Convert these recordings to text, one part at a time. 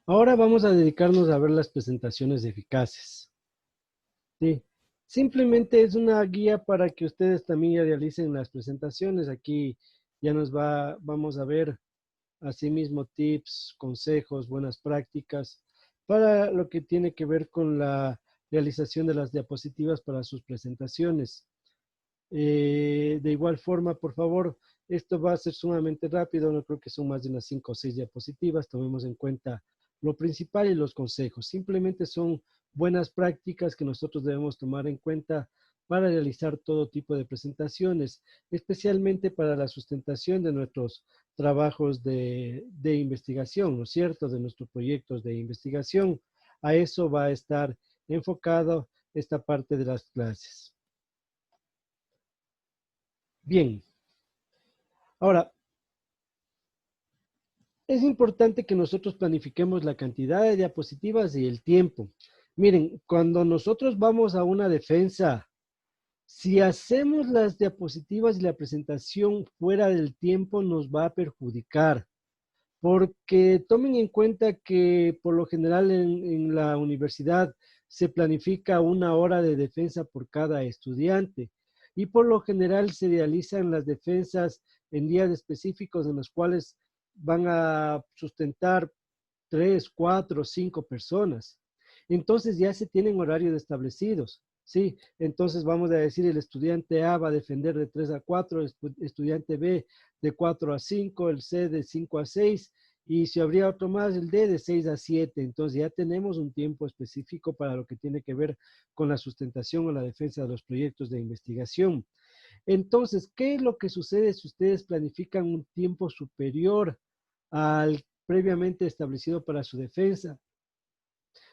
Ahora vamos a dedicarnos a ver las presentaciones eficaces. ¿Sí? Simplemente es una guía para que ustedes también ya realicen las presentaciones. Aquí ya vamos a ver asimismo tips, consejos, buenas prácticas para lo que tiene que ver con la realización de las diapositivas para sus presentaciones. De igual forma, por favor, esto va a ser sumamente rápido, no creo que son más de unas 5 o 6 diapositivas, tomemos en cuenta lo principal y los consejos. Simplemente son buenas prácticas que nosotros debemos tomar en cuenta para realizar todo tipo de presentaciones, especialmente para la sustentación de nuestros trabajos de investigación, ¿no es cierto? De nuestros proyectos de investigación. A eso va a estar enfocado esta parte de las clases. Bien, ahora, es importante que nosotros planifiquemos la cantidad de diapositivas y el tiempo. Miren, cuando nosotros vamos a una defensa, si hacemos las diapositivas y la presentación fuera del tiempo, nos va a perjudicar, porque tomen en cuenta que por lo general en la universidad se planifica 1 hora de defensa por cada estudiante y por lo general se realizan las defensas en días específicos en los cuales van a sustentar 3, 4, 5 personas. Entonces ya se tienen horarios establecidos, ¿sí? Entonces vamos a decir, el estudiante A va a defender de 3 a 4, el estudiante B de 4 a 5, el C de 5 a 6, y si habría otro más, el D de 6 a 7. Entonces ya tenemos un tiempo específico para lo que tiene que ver con la sustentación o la defensa de los proyectos de investigación. Entonces, ¿qué es lo que sucede si ustedes planifican un tiempo superior al previamente establecido para su defensa?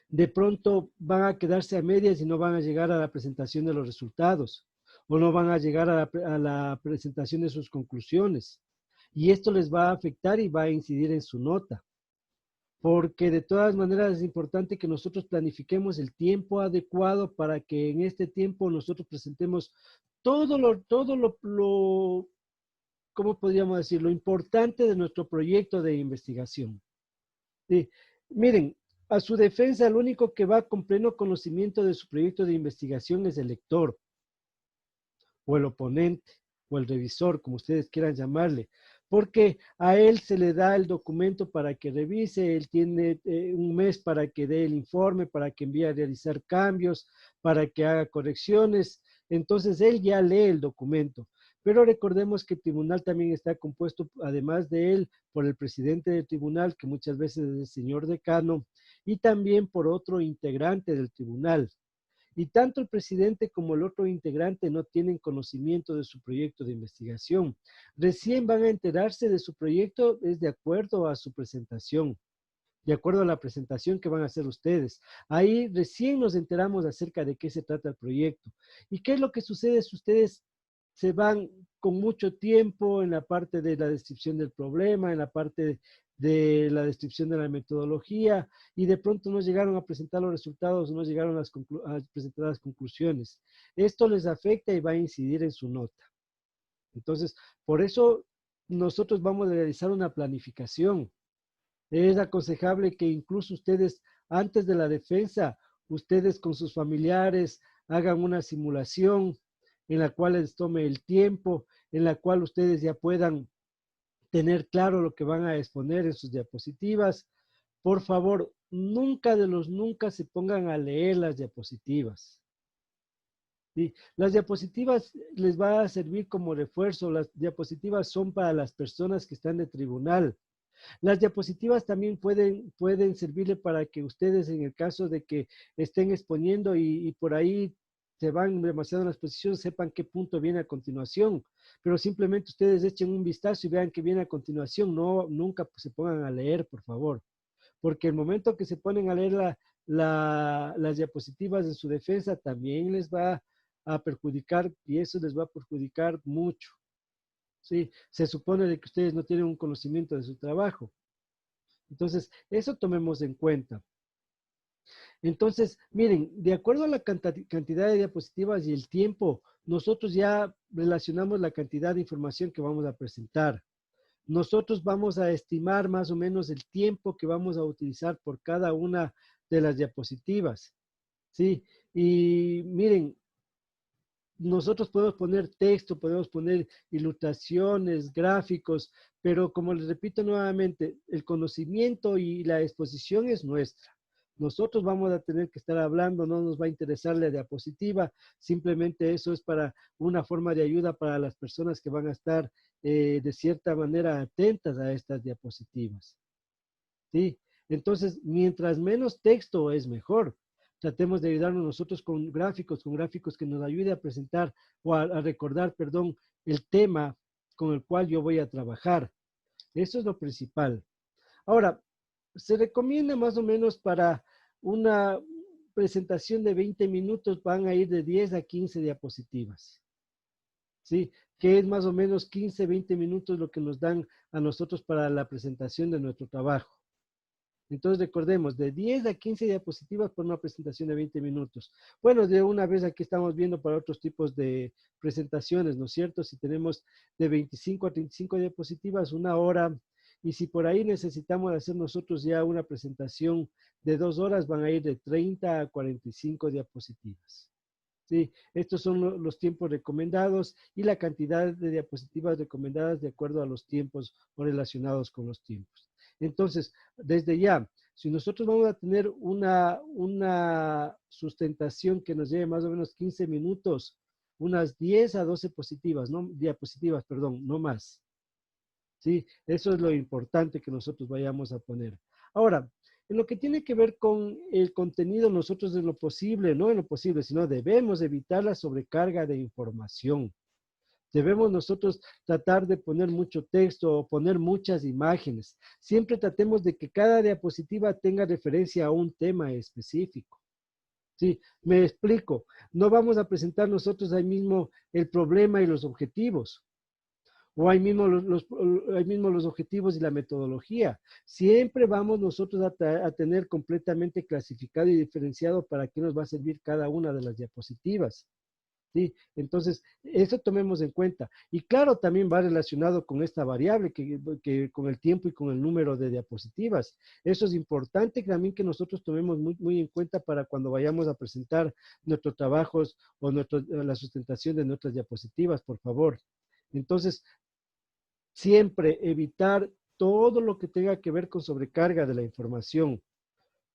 De pronto van a quedarse a medias y no van a llegar a la presentación de los resultados o no van a llegar a la presentación de sus conclusiones. Y esto les va a afectar y va a incidir en su nota, porque de todas maneras es importante que nosotros planifiquemos el tiempo adecuado para que en este tiempo nosotros presentemos todo lo ¿cómo podríamos decir? Lo importante de nuestro proyecto de investigación. Sí. Miren, a su defensa, el único que va con pleno conocimiento de su proyecto de investigación es el lector, o el oponente, o el revisor, como ustedes quieran llamarle, porque a él se le da el documento para que revise, él tiene un mes para que dé el informe, para que envíe a realizar cambios, para que haga correcciones, entonces él ya lee el documento. Pero recordemos que el tribunal también está compuesto, además de él, por el presidente del tribunal, que muchas veces es el señor decano, y también por otro integrante del tribunal. Y tanto el presidente como el otro integrante no tienen conocimiento de su proyecto de investigación. Recién van a enterarse de su proyecto, es de acuerdo a su presentación, de acuerdo a la presentación que van a hacer ustedes. Ahí recién nos enteramos acerca de qué se trata el proyecto. ¿Y qué es lo que sucede si ustedes se van con mucho tiempo en la parte de la descripción del problema, en la parte de la descripción de la metodología, y de pronto no llegaron a presentar los resultados, no llegaron a presentar las conclusiones? Esto les afecta y va a incidir en su nota. Entonces, por eso nosotros vamos a realizar una planificación. Es aconsejable que incluso ustedes, antes de la defensa, ustedes con sus familiares hagan una simulación en la cual les tome el tiempo, en la cual ustedes ya puedan tener claro lo que van a exponer en sus diapositivas. Por favor, nunca de los nunca se pongan a leer las diapositivas. ¿Sí? Las diapositivas les va a servir como refuerzo. Las diapositivas son para las personas que están de tribunal. Las diapositivas también pueden servirle para que ustedes, en el caso de que estén exponiendo y por ahí se van demasiado en la exposición, sepan qué punto viene a continuación. Pero simplemente ustedes echen un vistazo y vean qué viene a continuación. No, nunca se pongan a leer, por favor. Porque el momento que se ponen a leer las diapositivas en su defensa también les va a perjudicar, y eso les va a perjudicar mucho. ¿Sí? Se supone de que ustedes no tienen un conocimiento de su trabajo. Entonces, eso tomemos en cuenta. Entonces, miren, de acuerdo a la cantidad de diapositivas y el tiempo, nosotros ya relacionamos la cantidad de información que vamos a presentar. nosotros vamos a estimar más o menos el tiempo que vamos a utilizar por cada una de las diapositivas, ¿sí? Y miren, nosotros podemos poner texto, podemos poner ilustraciones, gráficos, pero como les repito nuevamente, el conocimiento y la exposición es nuestra. Nosotros vamos a tener que estar hablando, no nos va a interesar la diapositiva, simplemente eso es para una forma de ayuda para las personas que van a estar de cierta manera atentas a estas diapositivas. ¿Sí? Entonces, mientras menos texto es mejor. Tratemos de ayudarnos nosotros con gráficos que nos ayude a presentar o a recordar, perdón, el tema con el cual yo voy a trabajar. Eso es lo principal. Ahora, se recomienda más o menos para una presentación de 20 minutos, van a ir de 10 a 15 diapositivas. ¿Sí? Que es más o menos 15, 20 minutos lo que nos dan a nosotros para la presentación de nuestro trabajo. Entonces recordemos, de 10 a 15 diapositivas por una presentación de 20 minutos. Bueno, de una vez aquí estamos viendo para otros tipos de presentaciones, ¿no es cierto? Si tenemos de 25 a 35 diapositivas, una hora. Y si por ahí necesitamos hacer nosotros ya una presentación de 2 horas, van a ir de 30 a 45 diapositivas. Sí, estos son los tiempos recomendados y la cantidad de diapositivas recomendadas de acuerdo a los tiempos o relacionados con los tiempos. Entonces, desde ya, si nosotros vamos a tener una sustentación que nos lleve más o menos 15 minutos, unas 10 a 12 diapositivas, perdón, no más. ¿Sí? Eso es lo importante que nosotros vayamos a poner. Ahora, en lo que tiene que ver con el contenido, nosotros en lo posible, no en lo posible, sino debemos evitar la sobrecarga de información. Debemos nosotros tratar de poner mucho texto o poner muchas imágenes. Siempre tratemos de que cada diapositiva tenga referencia a un tema específico. Sí, me explico. No vamos a presentar nosotros ahí mismo el problema y los objetivos o ahí mismo los objetivos y la metodología. Siempre vamos nosotros a tener completamente clasificado y diferenciado para qué nos va a servir cada una de las diapositivas. ¿Sí? Entonces, eso tomemos en cuenta. Y claro, también va relacionado con esta variable, que con el tiempo y con el número de diapositivas. Eso es importante también que nosotros tomemos muy en cuenta para cuando vayamos a presentar nuestros trabajos o la sustentación de nuestras diapositivas, por favor. Entonces, siempre evitar todo lo que tenga que ver con sobrecarga de la información,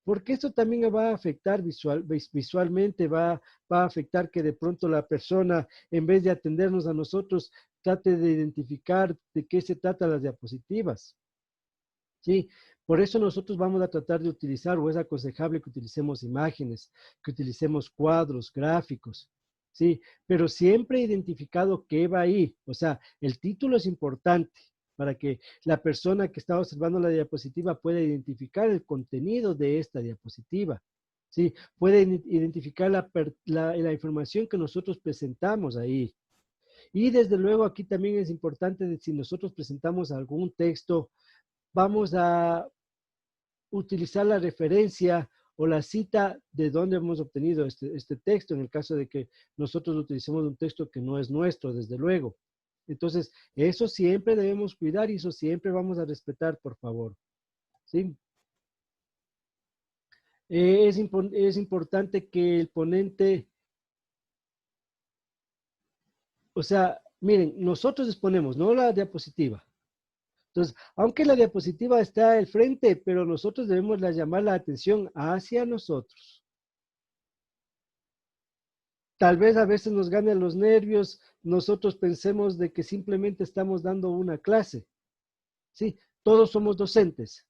porque esto también va a afectar visualmente, va a afectar que de pronto la persona, en vez de atendernos a nosotros, trate de identificar de qué se tratan las diapositivas. ¿Sí? Por eso nosotros vamos a tratar de utilizar, o es aconsejable que utilicemos imágenes, que utilicemos cuadros, gráficos, ¿sí? Pero siempre identificado qué va ahí. O sea, el título es importante para que la persona que está observando la diapositiva pueda identificar el contenido de esta diapositiva, ¿sí? Puede identificar la información que nosotros presentamos ahí. Y desde luego aquí también es importante de si nosotros presentamos algún texto, vamos a utilizar la referencia o la cita de dónde hemos obtenido este texto, en el caso de que nosotros utilicemos un texto que no es nuestro, desde luego. Entonces, eso siempre debemos cuidar y eso siempre vamos a respetar, por favor. ¿Sí? Es importante que el ponente, o sea, miren, nosotros exponemos, no la diapositiva. Entonces, aunque la diapositiva está al frente, pero nosotros debemos llamar la atención hacia nosotros. Tal vez a veces nos ganen los nervios, nosotros pensemos de que simplemente estamos dando una clase. Sí, todos somos docentes.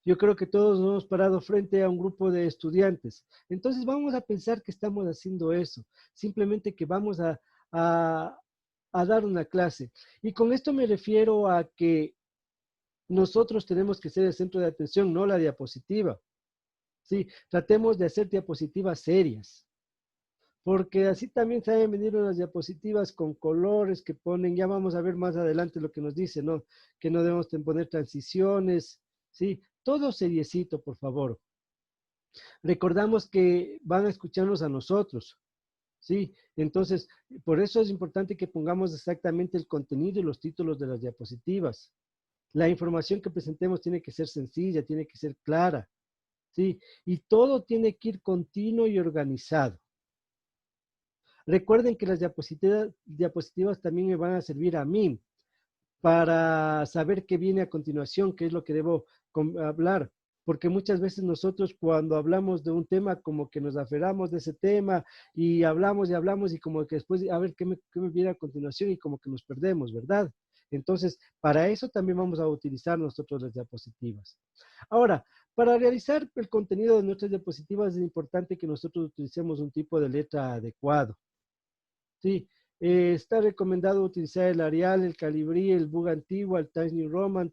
Yo creo que todos nos hemos parado frente a un grupo de estudiantes. Entonces vamos a pensar que estamos haciendo eso. Simplemente que vamos a, a dar una clase. Y con esto me refiero a que nosotros tenemos que ser el centro de atención, no la diapositiva. Sí, tratemos de hacer diapositivas serias, porque así también saben venir unas diapositivas con colores que ponen, ya vamos a ver más adelante lo que nos dice, ¿no? Que no debemos poner transiciones, ¿sí? Todo seriecito, por favor. Recordamos que van a escucharnos a nosotros, ¿sí? Entonces, por eso es importante que pongamos exactamente el contenido y los títulos de las diapositivas. La información que presentemos tiene que ser sencilla, tiene que ser clara, ¿sí? Y todo tiene que ir continuo y organizado. Recuerden que las diapositivas también me van a servir a mí para saber qué viene a continuación, qué es lo que debo hablar. Porque muchas veces nosotros cuando hablamos de un tema como que nos aferramos de ese tema y hablamos y como que después a ver qué me viene a continuación y como que nos perdemos, ¿verdad? Entonces, para eso también vamos a utilizar nosotros las diapositivas. Ahora, para realizar el contenido de nuestras diapositivas es importante que nosotros utilicemos un tipo de letra adecuado. Sí, está recomendado utilizar el Arial, el Calibri, el Bug antiguo, el Times New Roman,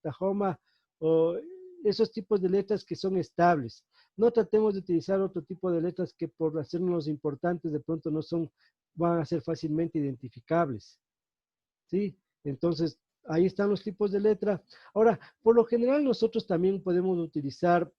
Tahoma, o esos tipos de letras que son estables. No tratemos de utilizar otro tipo de letras que por hacernos importantes de pronto no son, van a ser fácilmente identificables. ¿Sí? Entonces, ahí están los tipos de letra. Ahora, por lo general nosotros también podemos utilizar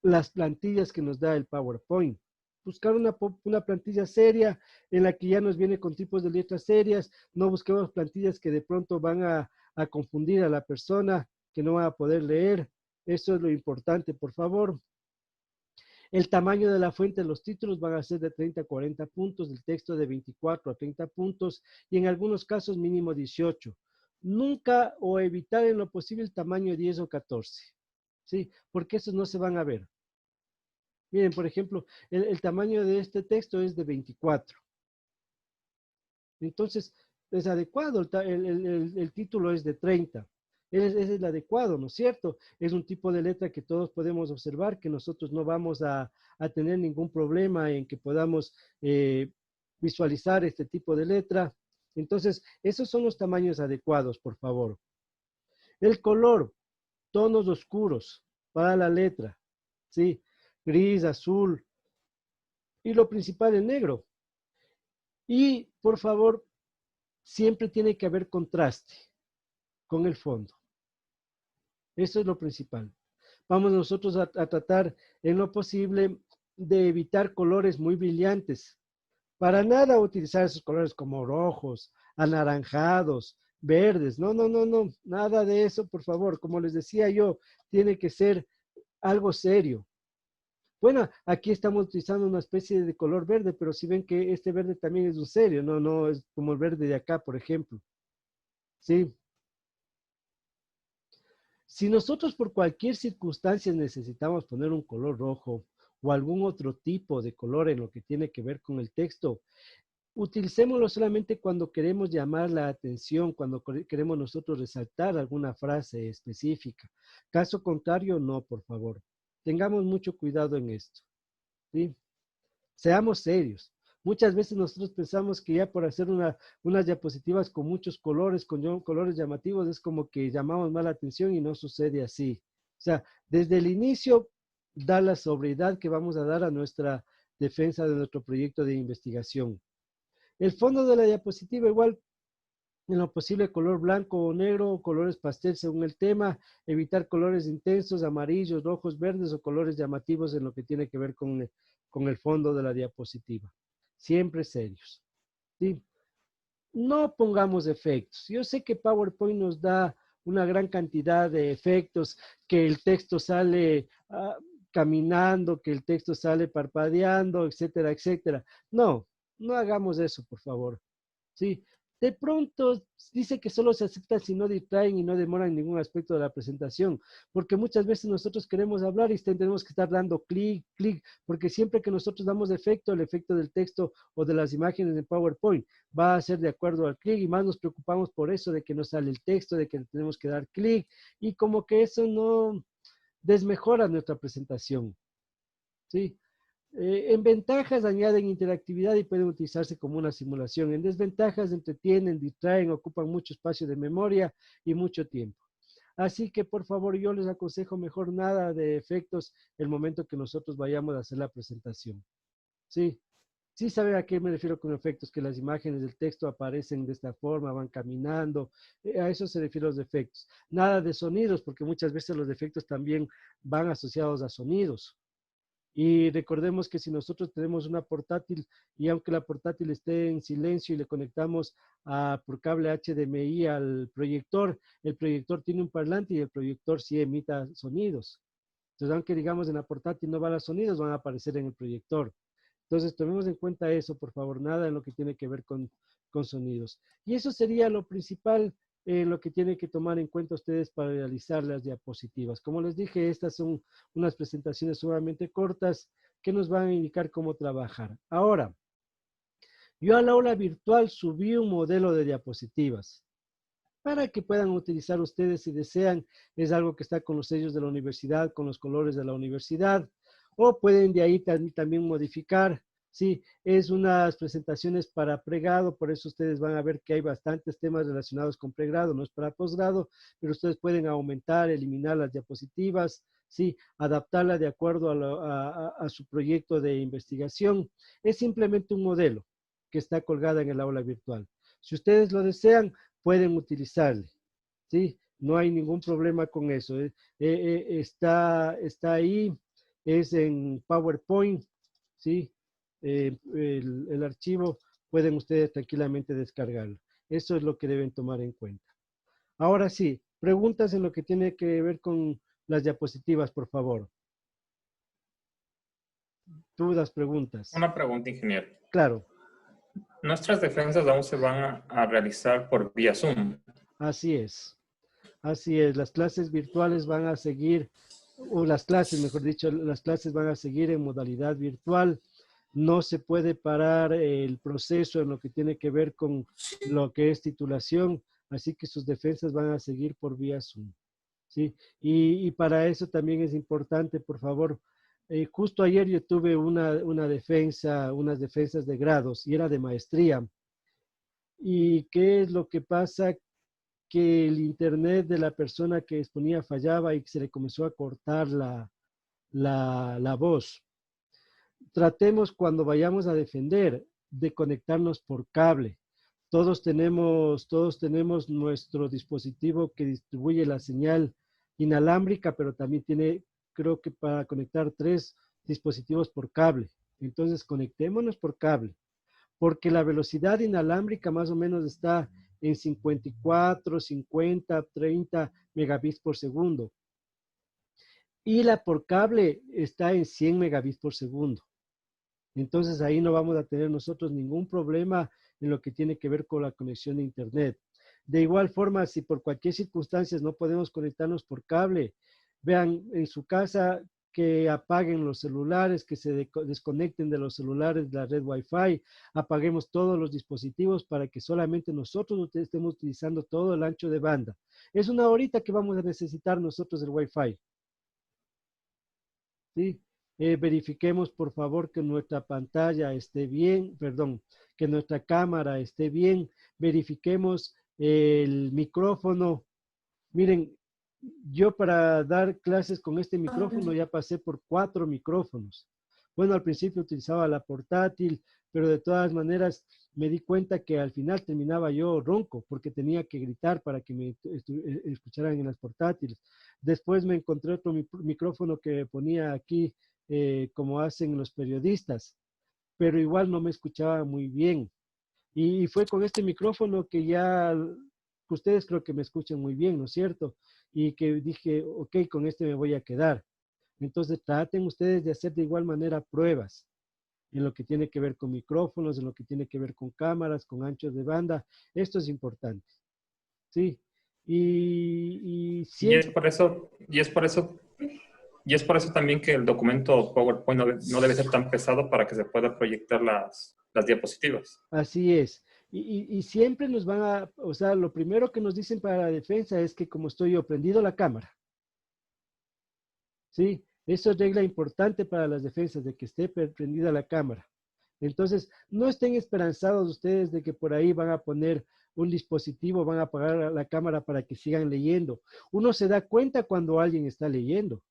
las plantillas que nos da el PowerPoint. Buscar una plantilla seria en la que ya nos viene con tipos de letras serias, no busquemos plantillas que de pronto van a confundir a la persona, que no va a poder leer. Eso es lo importante, por favor. El tamaño de la fuente de los títulos van a ser de 30 a 40 puntos, el texto de 24 a 30 puntos y en algunos casos mínimo 18. Nunca o evitar en lo posible el tamaño 10 o 14, ¿sí? Porque esos no se van a ver. Miren, por ejemplo, el tamaño de este texto es de 24. Entonces, es adecuado, el título es de 30. Ese es el adecuado, ¿no es cierto? Es un tipo de letra que todos podemos observar, que nosotros no vamos a tener ningún problema en que podamos visualizar este tipo de letra. Entonces, esos son los tamaños adecuados, por favor. El color, tonos oscuros para la letra, ¿sí? Gris, azul, y lo principal, el negro. Y por favor, siempre tiene que haber contraste con el fondo. Eso es lo principal. Vamos nosotros a tratar en lo posible de evitar colores muy brillantes. Para nada utilizar esos colores como rojos, anaranjados, verdes. No, no, no, no. Nada de eso, por favor. Como les decía yo, tiene que ser algo serio. Bueno, aquí estamos utilizando una especie de color verde, pero si ven que este verde también es un serio, no es como el verde de acá, por ejemplo. ¿Sí? Si nosotros por cualquier circunstancia necesitamos poner un color rojo o algún otro tipo de color en lo que tiene que ver con el texto, utilicémoslo solamente cuando queremos llamar la atención, cuando queremos nosotros resaltar alguna frase específica. Caso contrario, no, por favor. Tengamos mucho cuidado en esto. ¿Sí? Seamos serios. Muchas veces nosotros pensamos que ya por hacer unas diapositivas con muchos colores, con colores llamativos, es como que llamamos más la atención y no sucede así. O sea, desde el inicio da la sobriedad que vamos a dar a nuestra defensa de nuestro proyecto de investigación. El fondo de la diapositiva igual, en lo posible color blanco o negro o colores pastel según el tema, evitar colores intensos, amarillos, rojos, verdes o colores llamativos en lo que tiene que ver con el fondo de la diapositiva. Siempre serios. ¿Sí? No pongamos efectos. Yo sé que PowerPoint nos da una gran cantidad de efectos, que el texto sale caminando, que el texto sale parpadeando, etcétera, etcétera. No, no hagamos eso, por favor. Sí, de pronto dice que solo se acepta si no distraen y no demoran ningún aspecto de la presentación, porque muchas veces nosotros queremos hablar y tenemos que estar dando clic, clic, porque siempre que nosotros damos efecto, el efecto del texto o de las imágenes en PowerPoint va a ser de acuerdo al clic y más nos preocupamos por eso, de que no sale el texto, de que tenemos que dar clic y como que eso no desmejora nuestra presentación, ¿sí? En ventajas añaden interactividad y pueden utilizarse como una simulación. En desventajas entretienen, distraen, ocupan mucho espacio de memoria y mucho tiempo. Así que por favor yo les aconsejo mejor nada de efectos el momento que nosotros vayamos a hacer la presentación. Sí, sí saben a qué me refiero con efectos, que las imágenes del texto aparecen de esta forma, van caminando, a eso se refiere los efectos. Nada de sonidos, porque muchas veces los efectos también van asociados a sonidos. Y recordemos que si nosotros tenemos una portátil y aunque la portátil esté en silencio y le conectamos por cable HDMI al proyector, el proyector tiene un parlante y el proyector sí emita sonidos. Entonces, aunque digamos en la portátil no van los sonidos, van a aparecer en el proyector. Entonces, tomemos en cuenta eso, por favor, nada en lo que tiene que ver con sonidos. Y eso sería lo principal, lo que tienen que tomar en cuenta ustedes para realizar las diapositivas. Como les dije, estas son unas presentaciones sumamente cortas que nos van a indicar cómo trabajar. Ahora, yo al aula virtual subí un modelo de diapositivas para que puedan utilizar ustedes si desean. Es algo que está con los sellos de la universidad, con los colores de la universidad, o pueden de ahí también modificar. Sí, es unas presentaciones para pregrado, por eso ustedes van a ver que hay bastantes temas relacionados con pregrado, no es para posgrado, pero ustedes pueden aumentar, eliminar las diapositivas, sí, adaptarla de acuerdo a su proyecto de investigación. Es simplemente un modelo que está colgada en el aula virtual. Si ustedes lo desean, pueden utilizarle, ¿sí? No hay ningún problema con eso. Está ahí, es en PowerPoint, ¿sí? El archivo pueden ustedes tranquilamente descargarlo. Eso es lo que deben tomar en cuenta. Ahora sí, preguntas en lo que tiene que ver con las diapositivas, por favor. Dudas, preguntas. Una pregunta, ingeniero. Claro. Nuestras defensas aún se van a realizar por vía Zoom. Así es. Así es. Las clases virtuales van a seguir, o las clases, mejor dicho, las clases van a seguir en modalidad virtual. No se puede parar el proceso en lo que tiene que ver con lo que es titulación, así que sus defensas van a seguir por vía Zoom. ¿Sí? Y para eso también es importante, por favor, justo ayer yo tuve unas defensas de grados y era de maestría. ¿Y qué es lo que pasa? Que el internet de la persona que exponía fallaba y se le comenzó a cortar la voz. Tratemos cuando vayamos a defender de conectarnos por cable. Todos tenemos nuestro dispositivo que distribuye la señal inalámbrica, pero también tiene, creo que para conectar 3 dispositivos por cable. Entonces, conectémonos por cable, porque la velocidad inalámbrica más o menos está en 54, 50, 30 megabits por segundo. Y la por cable está en 100 megabits por segundo. Entonces ahí no vamos a tener nosotros ningún problema en lo que tiene que ver con la conexión de internet. De igual forma, si por cualquier circunstancia no podemos conectarnos por cable, vean en su casa que apaguen los celulares, que se desconecten de los celulares de la red Wi-Fi, apaguemos todos los dispositivos para que solamente nosotros estemos utilizando todo el ancho de banda. Es una horita que vamos a necesitar nosotros el Wi-Fi. ¿Sí? Verifiquemos por favor que nuestra pantalla esté bien, perdón, que nuestra cámara esté bien, verifiquemos el micrófono. Miren, yo para dar clases con este micrófono ya pasé por 4 micrófonos. Bueno, al principio utilizaba la portátil, pero de todas maneras me di cuenta que al final terminaba yo ronco porque tenía que gritar para que me escucharan en las portátiles. Después me encontré otro micrófono que ponía aquí como hacen los periodistas, pero igual no me escuchaba muy bien. Y fue con este micrófono que ya ustedes creo que me escuchan muy bien, ¿no es cierto? Y que dije, ok, con este me voy a quedar. Entonces traten ustedes de hacer de igual manera pruebas en lo que tiene que ver con micrófonos, en lo que tiene que ver con cámaras, con anchos de banda. Esto es importante, ¿sí? Y Y es siempre, por eso, también que el documento PowerPoint no debe ser tan pesado para que se pueda proyectar las diapositivas. así es. Y siempre nos van o sea, lo primero que nos dicen para la defensa es que como estoy yo prendido la cámara, ¿sí? Eso es regla importante para las defensas, de que esté prendida la cámara. Entonces, no estén esperanzados ustedes de que por ahí van a poner un dispositivo, van a apagar la cámara para que sigan leyendo. Uno se da cuenta cuando alguien está leyendo.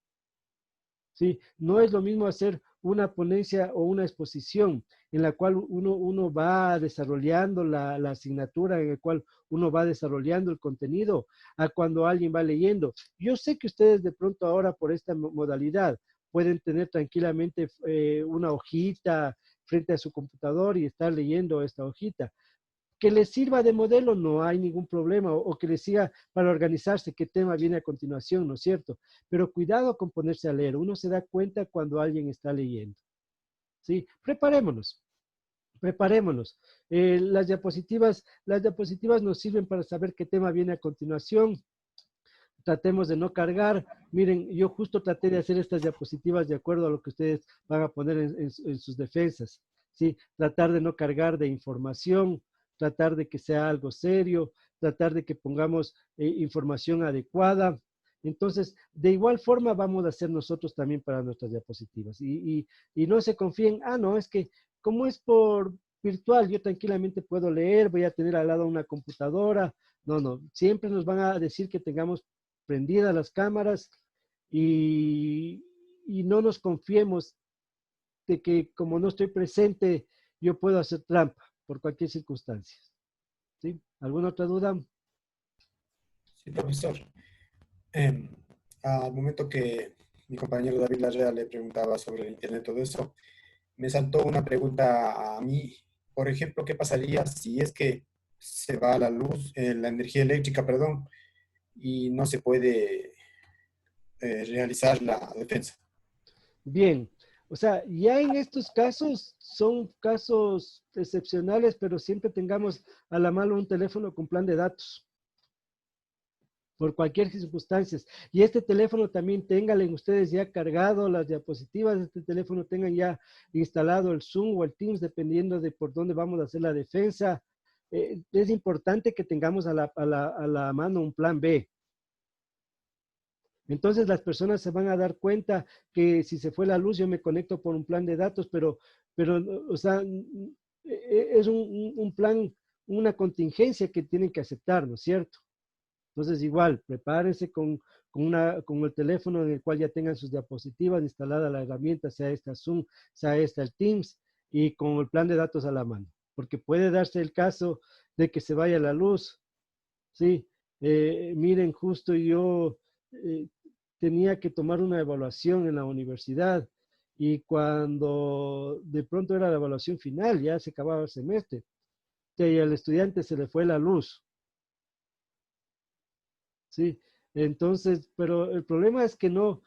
¿Sí? No es lo mismo hacer una ponencia o una exposición en la cual uno va desarrollando la asignatura, en la cual uno va desarrollando el contenido, a cuando alguien va leyendo. Yo sé que ustedes de pronto ahora por esta modalidad pueden tener tranquilamente una hojita frente a su computador y estar leyendo esta hojita. Que les sirva de modelo, no hay ningún problema, o que les siga para organizarse qué tema viene a continuación, ¿no es cierto? Pero cuidado con ponerse a leer, uno se da cuenta cuando alguien está leyendo, ¿sí? Preparémonos, preparémonos. Las diapositivas nos sirven para saber qué tema viene a continuación. Tratemos de no cargar. Miren, yo justo traté de hacer estas diapositivas de acuerdo a lo que ustedes van a poner en sus defensas, ¿sí? Tratar de no cargar de información, tratar de que sea algo serio, tratar de que pongamos información adecuada. Entonces, de igual forma vamos a hacer nosotros también para nuestras diapositivas. Y no se confíen, no, es que como es por virtual, yo tranquilamente puedo leer, voy a tener al lado una computadora. No, no, siempre nos van a decir que tengamos prendidas las cámaras y no nos confiemos de que como no estoy presente, yo puedo hacer trampa por cualquier circunstancia. ¿Sí? ¿Alguna otra duda? Sí, profesor. Em, Al momento que mi compañero David Larrea le preguntaba sobre el Internet, todo eso, me saltó una pregunta a mí. Por ejemplo, ¿qué pasaría si es que se va la luz, la energía eléctrica, perdón, y no se puede realizar la defensa? Bien, o sea, ya en estos casos son casos excepcionales, pero siempre tengamos a la mano un teléfono con plan de datos, por cualquier circunstancia. Y este teléfono también ténganle ustedes ya cargado las diapositivas, este teléfono tengan ya instalado el Zoom o el Teams, dependiendo de por dónde vamos a hacer la defensa. Es importante que tengamos a la mano un plan B. Entonces las personas se van a dar cuenta que si se fue la luz, yo me conecto por un plan de datos, pero o sea, es un plan, una contingencia que tienen que aceptar, ¿no es cierto? Entonces igual, prepárense con el teléfono en el cual ya tengan sus diapositivas instalada la herramienta, sea esta Zoom, sea esta el Teams, y con el plan de datos a la mano, porque puede darse el caso de que se vaya la luz, ¿sí? Miren, justo yo tenía que tomar una evaluación en la universidad y cuando de pronto era la evaluación final, ya se acababa el semestre, y al estudiante se le fue la luz, ¿sí? Entonces, pero el problema es que no,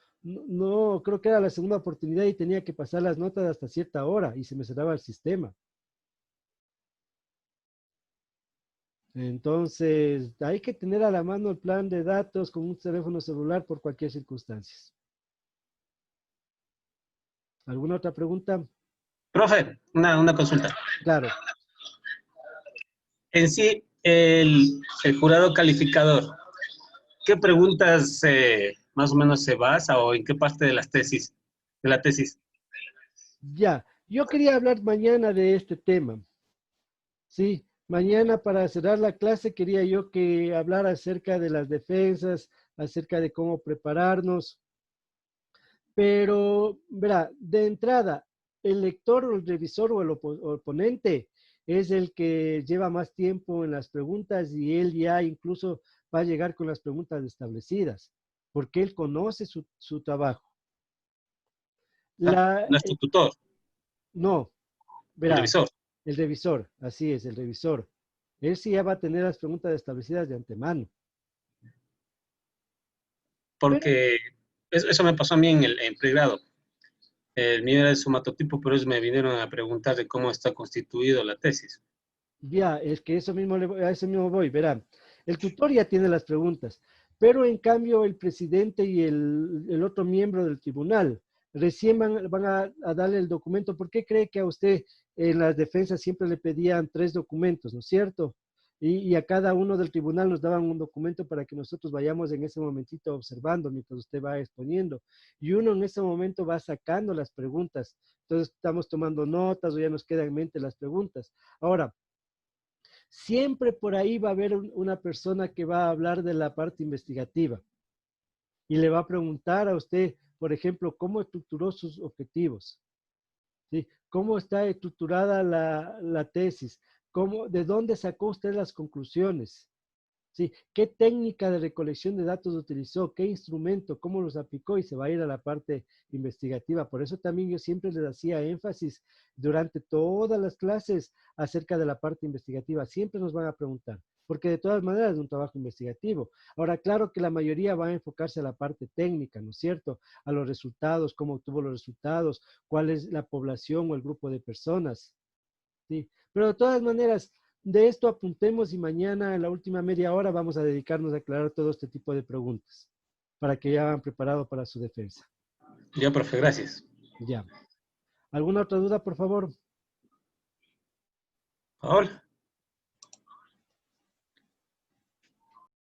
creo que era la segunda oportunidad y tenía que pasar las notas hasta cierta hora y se me cerraba el sistema. Entonces, hay que tener a la mano el plan de datos con un teléfono celular por cualquier circunstancia. ¿Alguna otra pregunta? Profe, una consulta. Claro. En sí, el jurado calificador, ¿qué preguntas más o menos se basa o en qué parte de la tesis? Ya, yo quería hablar mañana de este tema. Sí, mañana para cerrar la clase quería yo que hablara acerca de las defensas, acerca de cómo prepararnos. Pero, verá, de entrada, el lector o el revisor o el oponente es el que lleva más tiempo en las preguntas y él ya incluso va a llegar con las preguntas establecidas, porque él conoce su trabajo. Nuestro tutor, No, el verá, revisor. el revisor, así es, el revisor. Él sí ya va a tener las preguntas establecidas de antemano. Pero, Porque eso me pasó a mí en pregrado. El mío era de somatotipo, pero ellos me vinieron a preguntar de cómo está constituido la tesis. ya, es que eso mismo a eso mismo voy, verá. El tutor ya tiene las preguntas, pero en cambio el presidente y el otro miembro del tribunal recién van a darle el documento. ¿Por qué cree que a usted en las defensas siempre le pedían 3 documentos, ¿no es cierto? Y a cada uno del tribunal nos daban un documento para que nosotros vayamos en ese momentito observando mientras usted va exponiendo. Y uno en ese momento va sacando las preguntas. Entonces estamos tomando notas o ya nos quedan en mente las preguntas. Ahora, siempre por ahí va a haber una persona que va a hablar de la parte investigativa y le va a preguntar a usted, por ejemplo, cómo estructuró sus objetivos, ¿sí? ¿Cómo está estructurada la tesis? ¿De dónde sacó usted las conclusiones? ¿sí? ¿Qué técnica de recolección de datos utilizó? ¿Qué instrumento? ¿Cómo los aplicó? Y se va a ir a la parte investigativa. Por eso también yo siempre les hacía énfasis durante todas las clases acerca de la parte investigativa. Siempre nos van a preguntar, porque de todas maneras es un trabajo investigativo. Ahora, claro que la mayoría va a enfocarse a la parte técnica, ¿no es cierto? A los resultados, cómo obtuvo los resultados, cuál es la población o el grupo de personas, ¿sí? Pero de todas maneras, de esto apuntemos y mañana en la última media hora vamos a dedicarnos a aclarar todo este tipo de preguntas para que ya hayan preparado para su defensa. Ya, profe, gracias. Ya. ¿Alguna otra duda, por favor? Por favor.